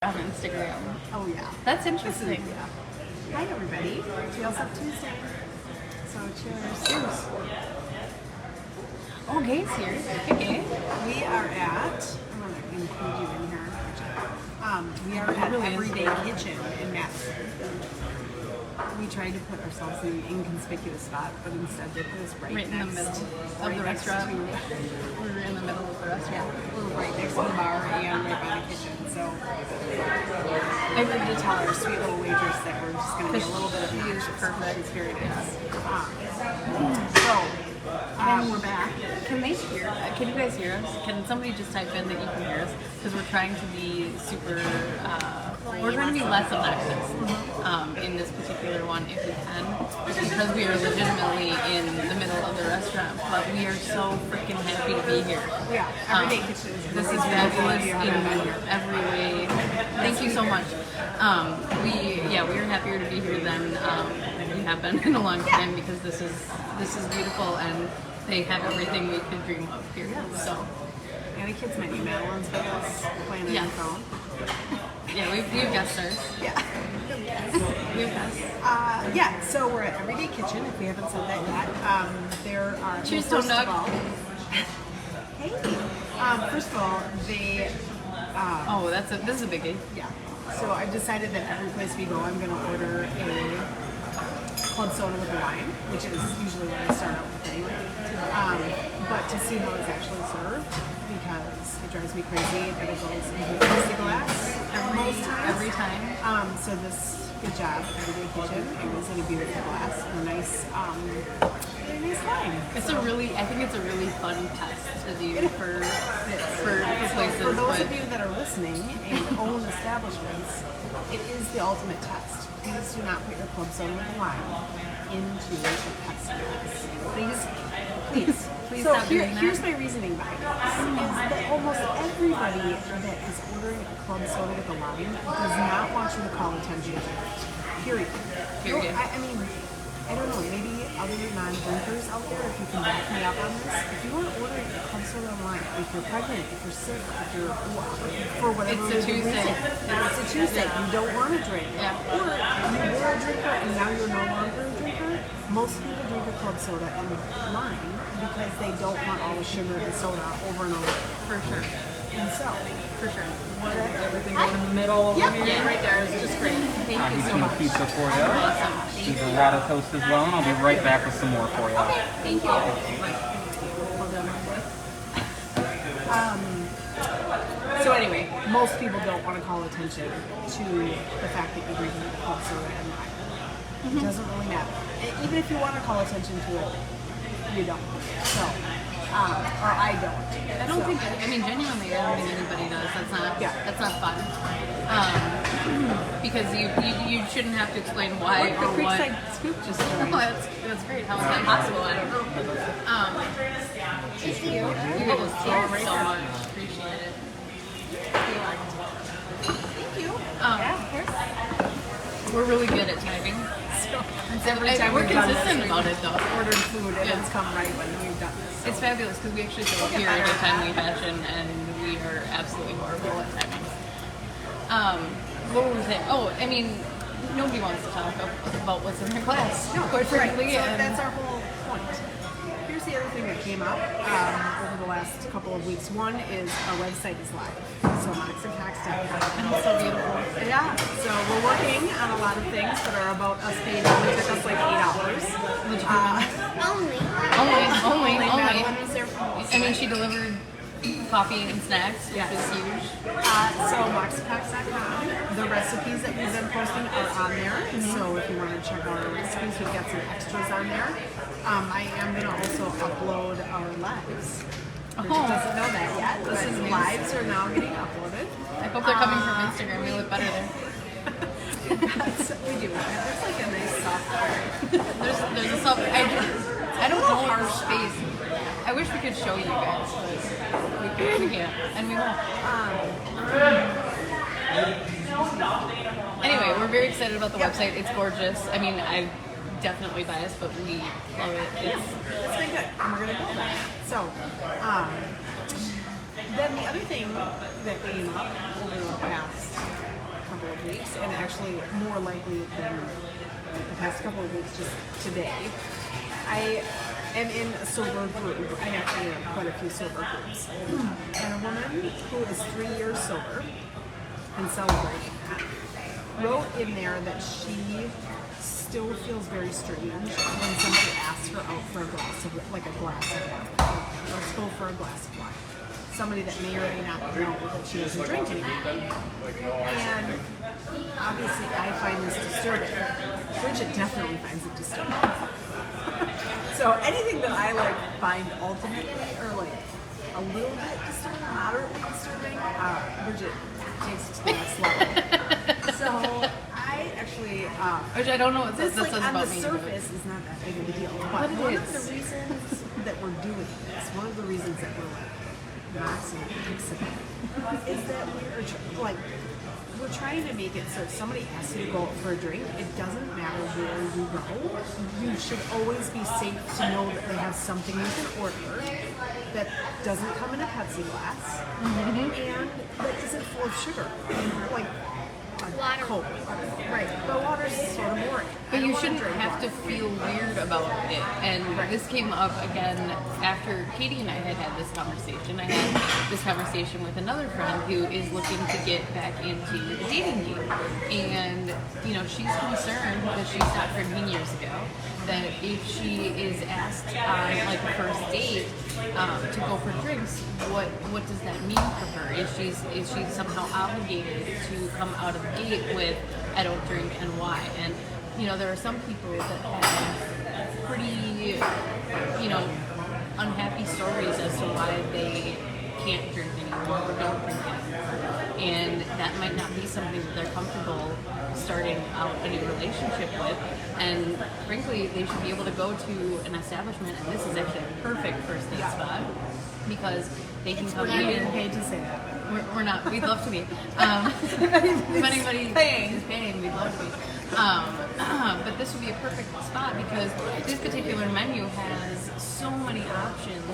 On Instagram. Oh yeah. That's interesting. Hi everybody. Feels Up Tuesday. So cheers. Oh, Gay's here. Hey, Gay. We are at, I'm going to include you in here. We are at really Everyday Kitchen in Madison. We tried to put ourselves in an inconspicuous spot, but instead they put us right in the middle of the restaurant. We were in the middle of the restaurant. We're right next to the bar and right by the kitchen. So I wanted to tell our sweet little waitress that we're just going to be a little bit of perfect. She's very nice. We're back. Can they hear? Can you guys hear us? Can somebody just type in that you can hear us? Because we're trying to be super. We're trying to be less obnoxious in this particular one if we can, because we are legitimately in the middle of the restaurant. But we are so freaking happy to be here. Yeah, Everyday Kitchen. This is fabulous in every way. Thank you so much. We are happier to be here than we have been in a long time, because this is beautiful and they have everything we could dream of here. So, and the kids menu, Madeline's with us playing on the phone. Yeah, we've guest stars. Yeah. We've guests. So we're at Everyday Kitchen, if we haven't said that yet. There are... Cheers, first Dog. of all, hey! First of all, they... this is a biggie. Yeah. So I've decided that every place we go, I'm going to order a club soda with a lime, which is usually what I start out with anyway. But to see how it's actually served, because it drives me crazy that it goes into a plexiglass every time. So this, good job, Everyday Kitchen. It was in a beautiful glass and a nice, very nice lime. I think it's a really fun test to do for places. For those of you that are listening and own establishments, it is the ultimate test. Please do not put your club soda with a lime into the plexiglass. Please. So here's my reasoning behind this, is that almost everybody that is ordering a club soda with a lime does not want you to call attention to it. Period. I mean, I don't know, maybe other non-drinkers out there, if you can back me up on this, if you are ordering a club soda with a lime, if you're pregnant, if you're sick, if you're for whatever reason, it's a Tuesday, you don't want to drink, or you were a drinker and now you're no longer a drinker. Most people drink a club soda and lime because they don't want all the sugar and soda over and over. For sure. And so, for sure. Everything in the middle, right there is just great. Thank you so much. Pizza for you. Awesome. There's a lot of toast as well, and I'll be right back with some more for you. Okay, thank you. So anyway, most people don't want to call attention to the fact that you're drinking a club soda and lime. It doesn't really matter. Even if you want to call attention to it, you don't. So, or I don't. I don't think. I mean, genuinely, I don't think anybody does. That's not fun. Because you shouldn't have to explain why or what. Scoop just that's great. How is that possible? I don't know. Thank you. You guys so much. Appreciate it. Thank you. Of course. We're really good at typing. Every time we're consistent about it, though. Ordered food and it's come right when we've done this. So. It's fabulous because we actually show up here in a timely fashion, and we are absolutely horrible at timing. What were we saying? Oh, I mean, nobody wants to talk about what's in their class. No, quite frankly. So that's our whole point. Here's the other thing that came up over the last couple of weeks. One is our website is live. So mocksandcocks.com. And it's so beautiful. Yeah. So we're working on a lot of things that are about us being able to took us like 8 hours. Only. Madeline was there for most I mean, she delivered coffee and snacks, which is huge. So mocksandcocks.com. The recipes that we've been posting are on there. So if you want to check out our recipes, we've got some extras on there. I am going to also upload our lives. Bridget doesn't know that yet. But lives are now getting uploaded. I hope they're coming from Instagram. We look better there. We do. There's like a nice software. There's a software. I don't know our space. I wish we could show you guys, but we can't, and we won't. Anyway, we're very excited about the website. It's gorgeous. I mean, I'm definitely biased, but we love it. It's been good, and we're gonna go back. So, then the other thing that came up over the past and actually more likely than the past couple of weeks, just today, I am in a sober group. I actually have quite a few sober groups. And a woman who is 3 years sober and celebrating that wrote in there that she still feels very strange when somebody asks her out for a glass of wine. Let's go for a glass of wine. Somebody that may or may not know that she doesn't drink anymore. And obviously I find this disturbing. Bridget definitely finds it disturbing. So anything that I find ultimately or a little bit disturbing, moderately disturbing, Bridget takes it to the next level. So I actually, Which I don't know what this says on about the me. surface is not that big of a deal. But it one is. of the reasons that we're doing this, one of the reasons that we're Madison is that we're trying to make it so if somebody asks you to go out for a drink, it doesn't matter where you go. You should always be safe to know that they have something you can order that doesn't come in a Pepsi glass and that isn't full of sugar. Like Water. Coke. Right. The water's sort of boring. But you shouldn't have to feel weird about it. And this came up again after Katy and I had this conversation. I had this conversation with another friend who is looking to get back into the dating game. And, she's concerned because she stopped drinking years ago that if she is asked on a first date to go for drinks, what does that mean for her? Is she somehow obligated to come out of the gate with I don't drink and why? And there are some people that have pretty unhappy stories as to why they can't drink anymore or don't drink anymore. And that might not be something that they're comfortable starting out a new relationship with. And frankly, they should be able to go to an establishment, and this is actually a perfect first date spot because they can come We're not in. getting paid to say that. We're not. We'd love to be. If anybody is paying, we'd love to be. But this would be a perfect spot because this particular menu has so many options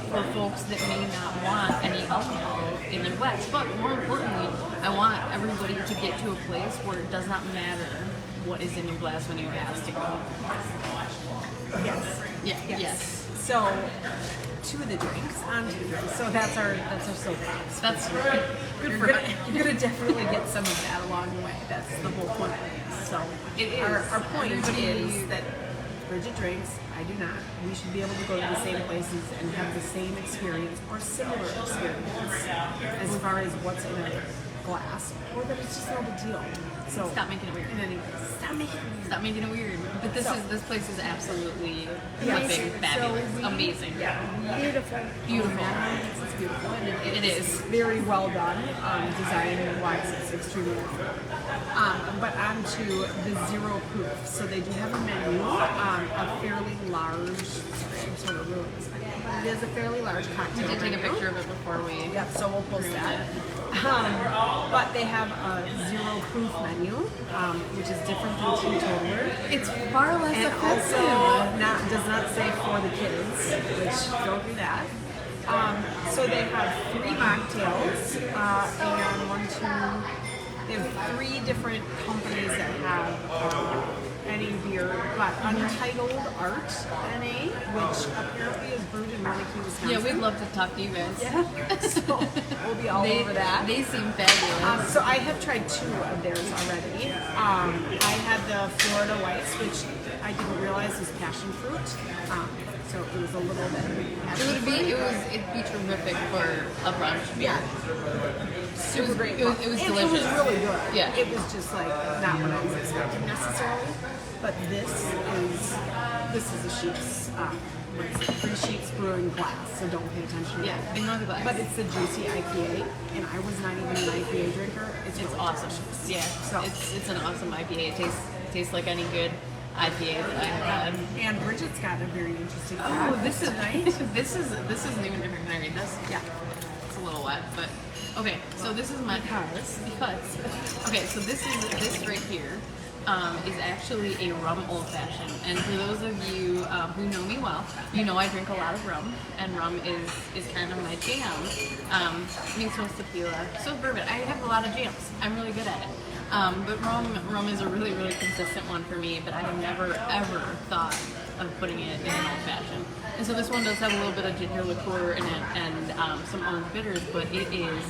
for folks that may not want any alcohol in their glass. But more importantly, I want everybody to get to a place where it does not matter what is in your glass when you're asked to go. Yes. Yeah. Yes. So, to the drinks, on to the drinks. So that's our soapbox. That's good You're for gonna, you're gonna definitely get some of that along the way. That's the whole point of this. So It is. Our point Everybody- is that Bridget drinks, I do not. We should be able to go to the same places and have the same experience or similar experience as far as what's in a glass, or that it's just no big deal. So Stop making it weird. In any case, stop making it weird. Stop making it weird. But this place is absolutely Yes. fabulous, So we- amazing. Yeah, Beautiful. Beautiful. It's beautiful. And It is. very well done. Design-wise, it's extremely well. But on to the zero proof. So they do have a menu, a fairly large. Sorry, I'm sort of ruining this menu, but it is a fairly large We cocktail did take a menu. picture of it before we. Yep, so we'll post that. But they have a zero proof menu, which is different than teetotaler. It's far less And offensive. also does not say for the kids, which don't do that. So they have 3 mocktails and they have 3 different companies that have any beer, but Untitled Art NA, which apparently is brewed in Montague, Wisconsin. Yeah, we'd love to talk to you guys. Yeah, so we'll be all over that. They seem fabulous. So I have tried 2 of theirs already. I had the Florida Whites, which I didn't realize was passion fruit. So it was a little bit passion fruit. It'd be terrific for a brunch beer. Super great. It was And delicious. It was really good. Yeah. It was just not what I was expecting necessarily. But this is a Sheets, 3 Sheets brewing glass, so don't pay attention to Yeah, that. ignore the glass. But it's the juicy IPA, and I was not even an IPA drinker. It's It's really awesome. delicious. Yeah, So, it's an awesome IPA. It tastes like any good IPA that I've had. and Bridget's got a very interesting Oh, fact this is tonight. this is new and different. Can I read this? Yeah. It's a little wet, but okay. So this is my Because. okay. So this right here is actually a rum old fashioned. And for those of you who know me well, you know I drink a lot of rum, and rum is kind of my jam. Mixed with tequila, so bourbon. I have a lot of jams. I'm really good at it. But rum is a really, really consistent one for me, but I have never, ever thought of putting it in an old fashioned. And so this one does have a little bit of ginger liqueur in it and some orange bitters, but it is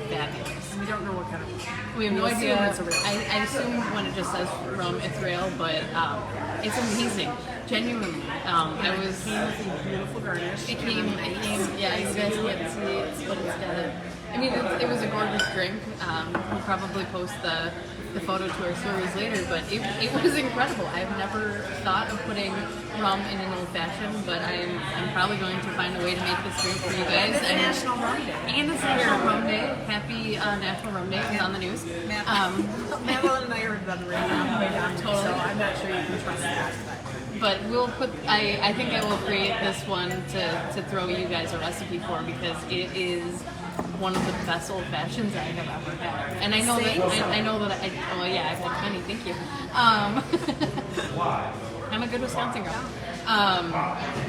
fabulous. We don't know what kind of. We have no assume idea. it's a real. I assume when it just says rum, it's real, but it's amazing. Genuinely. I was. Came with a beautiful garnish. It came, yeah, you guys can't see it, but it's got a, I mean, it was a gorgeous drink. We'll probably post the photo to our stories later, but it was incredible. I've never thought of putting rum in an old fashioned, but I'm probably going to find a way to make this drink for you guys. It's National Rum Day. And it's National Rum Day. Happy National Rum Day. It's on the news. Madeline and I heard it on the radio on the way down, Totally. so I'm not sure you can trust that. But we'll put. I think I will create this one to throw you guys a recipe for, because it is one of the best old fashions I have ever had. And I know that oh yeah, I've had many. Thank you. I'm a good Wisconsin girl.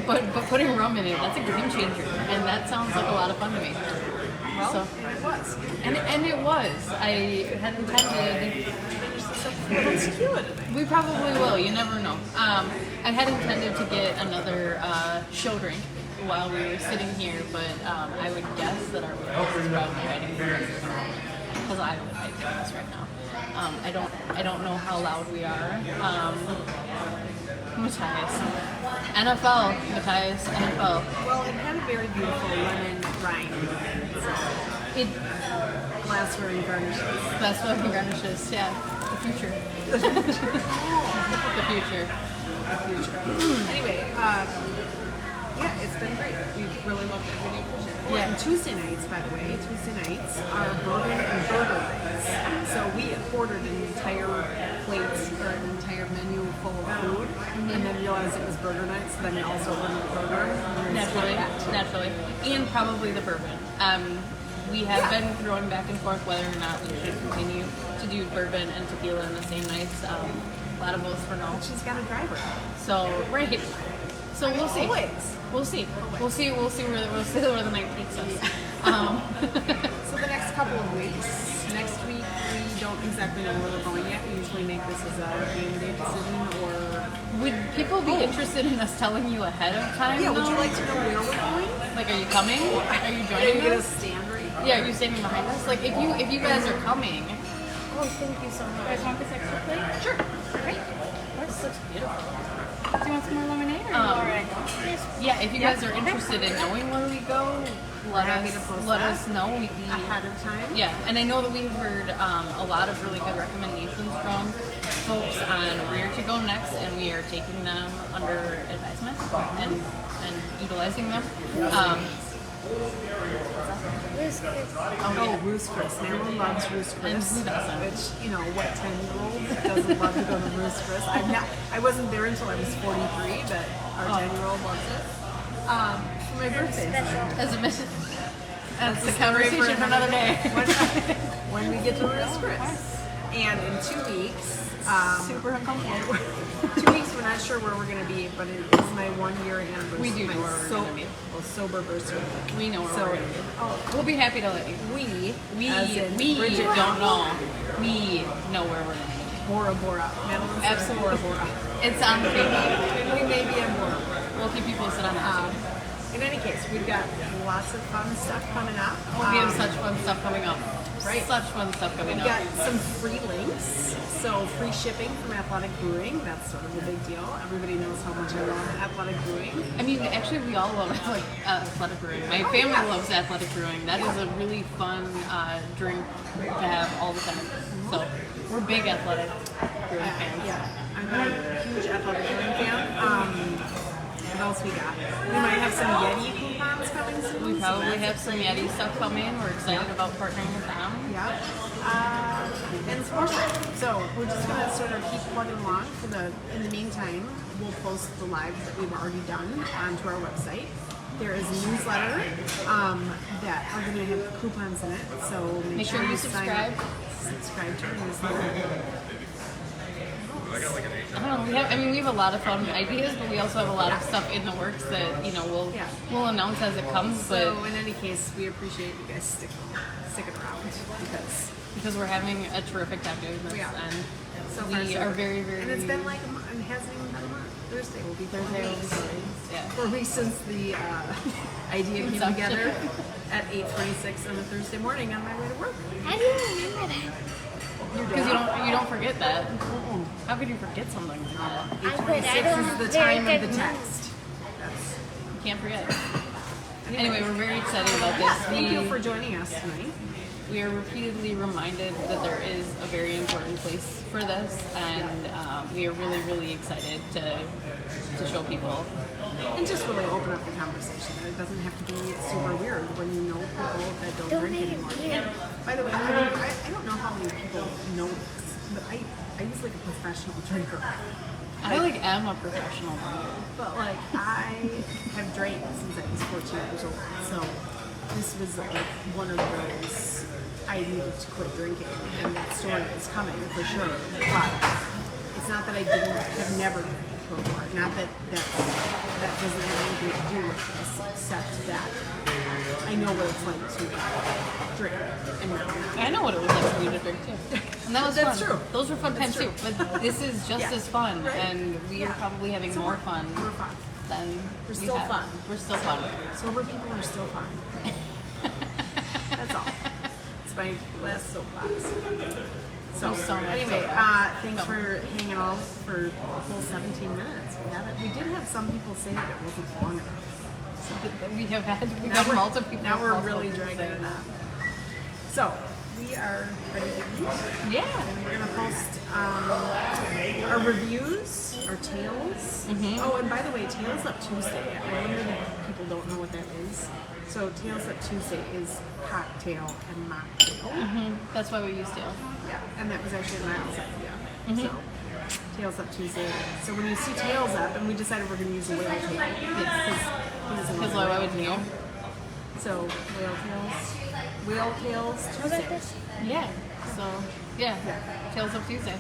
But putting rum in it, that's a game changer, and that sounds like a lot of fun to me. Well, So, it was. and it was. I had intended. It's cute. We probably will. You never know. I had intended to get another show drink while we were sitting here, but I would guess that our waitress is probably writing because I would like this right now. I don't know how loud we are. Matthias. NFL. Matthias. NFL. Well, it had a very beautiful lemon rind. It. Glassware and garnishes. That's what garnishes. Yeah. The future. The future. Anyway, yeah, it's been great. We've really loved it. Really appreciate it. Yeah. And Tuesday nights, by the way, Tuesday nights are bourbon and burger nights. So we ordered an entire plate or an entire menu full of food, and then realized it was burger night, so then we also ordered a burger. And we split that. Naturally, and probably the bourbon. We have been throwing back and forth whether or not we should continue to do bourbon and tequila in the same nights. A lot of votes for no. She's got a driver. So right. So we'll see. Always. We'll see. We'll see where the night takes us. So the next couple of weeks. Next week we don't exactly know where we're going yet. We usually make this as a game day decision, or Would people be interested in us telling you ahead of time? yeah. Would though? you like to know where we're going? Like, are you coming? Are you Are you joining gonna us? stand right? Yeah, are you standing behind us? Like, if you guys are coming. Oh, thank you so much. You guys want this extra plate? Sure. Great. This looks beautiful. Do you want some more lemonade or are you alright? Yeah, if you guys are interested in knowing where we go, let Happy to post let that us know. We'd be Ahead of time. yeah, and I know that we've heard a lot of really good recommendations from folks on where to go next, and we are taking them under advisement and utilizing them. Oh, Roost Chris. Everyone loves Roost And Chris. who doesn't? Which, you know, what 10-year-old doesn't love to go to Roost Chris? I wasn't there until I was 43, but our 10-year-old loves it. For my birthday. As a mission. That's the a story conversation for another day. When we get to Roost Chris. And in 2 weeks, Super uncomfortable. 2 weeks, we're not sure where we're going to be, but it is my 1-year anniversary. We do know My where we're gonna be. Sober birthday. We know where So, we're going to be. oh, We'll be happy to let you. we We Bridget don't know. We know where we're going to be. Bora Bora. Madeline said Absolutely. Bora Bora. It's on the baby. We may be in Bora Bora. We'll keep you posted on that. In any case, we've got lots of fun stuff coming up. We have such fun stuff coming up. Right. Such fun stuff coming We've up. got some free links. So free shipping from Athletic Brewing. That's sort of a big deal. Everybody knows how much I love Athletic Brewing. I mean, actually, we all love athletic brewing. My family yeah. loves athletic brewing. That is a really fun drink to have all the time. So we're big athletic brewing fans. Yeah, I'm a huge Athletic Brewing fan. What else we got? We might have some Yeti coupons coming soon. We so probably that's have some exciting. Yeti stuff coming. We're excited about partnering with them. Yeah. And some more stuff. So we're just gonna sort of keep plugging along in the meantime, we'll post the lives that we've already done onto our website. There is a newsletter that are gonna have coupons in it. So make Make sure you sign up. subscribe. Subscribe to our newsletter. I don't know. We have a lot of fun ideas, but we also have a lot of stuff in the works that we'll announce as it comes. So But in any case, we appreciate you guys sticking around because we're having a terrific time doing this, We are. and so far, we so are good. very, very. And it's been like a month. It hasn't even been a month. Thursday will be 4 weeks. Yeah. 4 weeks since the idea came Inception. together at 8:26 on a Thursday morning on my way to work. How do you remember that? Because you don't forget that. How could you forget something like that? 8:26 is the time of the text. You can't forget. Anyway, we're very excited about this. Thank you for joining us tonight. We are repeatedly reminded that there is a very important place for this, and we are really, really excited to show people. And just really open up the conversation. It doesn't have to be super weird when you know people that don't drink anymore. By the way, I don't know how many people know this, but I use like a professional drinker. I am a professional drinker. But like I have drank since I was 14 years old. So this was like one of those I needed to quit drinking, and that story is coming for sure. But it's not that I have never drank before. Not that doesn't have anything to do with this, except that I know what it's like to drink. And I know what it was like for you to drink too. And that was That's fun. true. Those were fun That's times too. But this is just Yeah. as fun, Right. and we are probably having So more fun We're fun. than We're we still have. fun. We're still fun. Sober people are still fun. That's all. It's my last soapbox. So There's so much anyway, soapbox. thanks for hanging out for a full 17 minutes. We did have some people say that it wasn't long enough. We have had multiple people. Now we're multiple really people dragging say it up. So we are ready to eat. Yeah. And we're gonna post our reviews, our tales. Oh, and by the way, Tales Up Tuesday. I wonder if people don't know what that is. So Tales Up Tuesday is cocktail and mocktail. That's why we used to. Yeah, and that was actually Niall's idea. So Tales Up Tuesday. So when you see Tails Up, and we decided we're gonna use a whale tail. Because why wouldn't you? So whale tails Tuesday. Yeah. So yeah. Tales of Tuesday.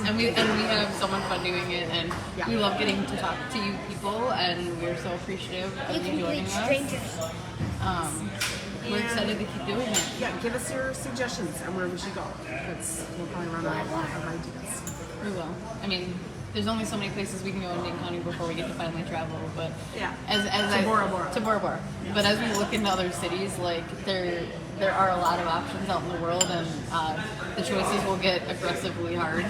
And we have so much fun doing it, and we love getting to talk to you people, and we're so appreciative You of you can joining meet us. strangers. We're excited to keep doing it. Yeah, give us your suggestions on where we should go. We'll probably run out of ideas. We will. There's only so many places we can go in Dane County before we get to finally travel, but Yeah. to Bora Bora. To Bora Bora. But as we look into other cities, like there are a lot of options out in the world, and the choices will get aggressively hard.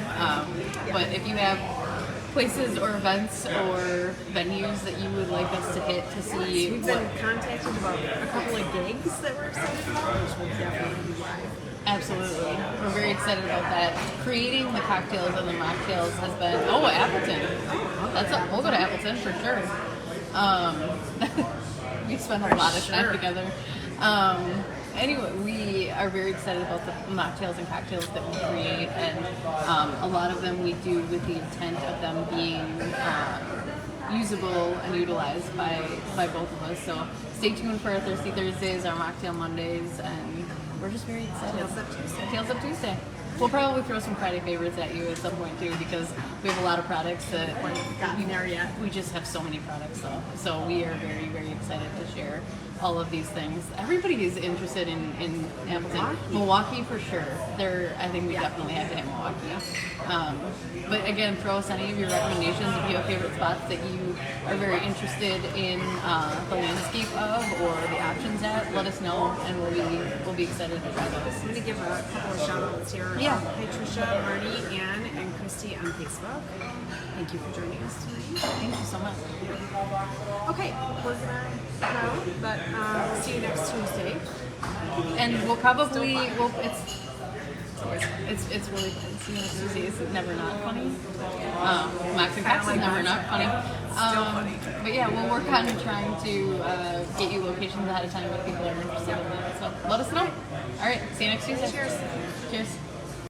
But if you have places or events or venues that you would like us to hit to see We've what been contacted about a couple of gigs that we're excited about, which will definitely be live. Absolutely. We're very excited about that. Creating the cocktails and the mocktails has been, Appleton. We'll go to Appleton for sure. We spend a lot of time together. Anyway, we are very excited about the mocktails and cocktails that we create, and a lot of them we do with the intent of them being usable and utilized by both of us. So stay tuned for our Thirsty Thursdays, our Mocktail Mondays, and we're just very excited. Tales Up Tuesday. Tales Up Tuesday. We'll probably throw some Friday favorites at you at some point too, because we have a lot of products that Haven't gotten there yet. we just have so many products though. So we are very, very excited to share all of these things. Everybody is interested in Appleton. Milwaukee for sure. I think we definitely have to hit Milwaukee. But again, throw us any of your recommendations if you have favorite spots that you are very interested in the landscape of or the options at. Let us know, and we'll be excited to try those. I'm going to give a couple of shout outs here. Yeah. Hi Trisha, Marty, Ann, and Christy on Facebook. Thank you for joining us tonight. Thank you so much. Okay, we're gonna head out, but see you next Tuesday. And we'll probably it's really fun. See, next Tuesday is never not funny. Max and Cox is never not funny. Still funny. But yeah, we'll work on trying to get you locations ahead of time if people are interested in that. So let us know. All right, see you next Tuesday. Cheers. Cheers.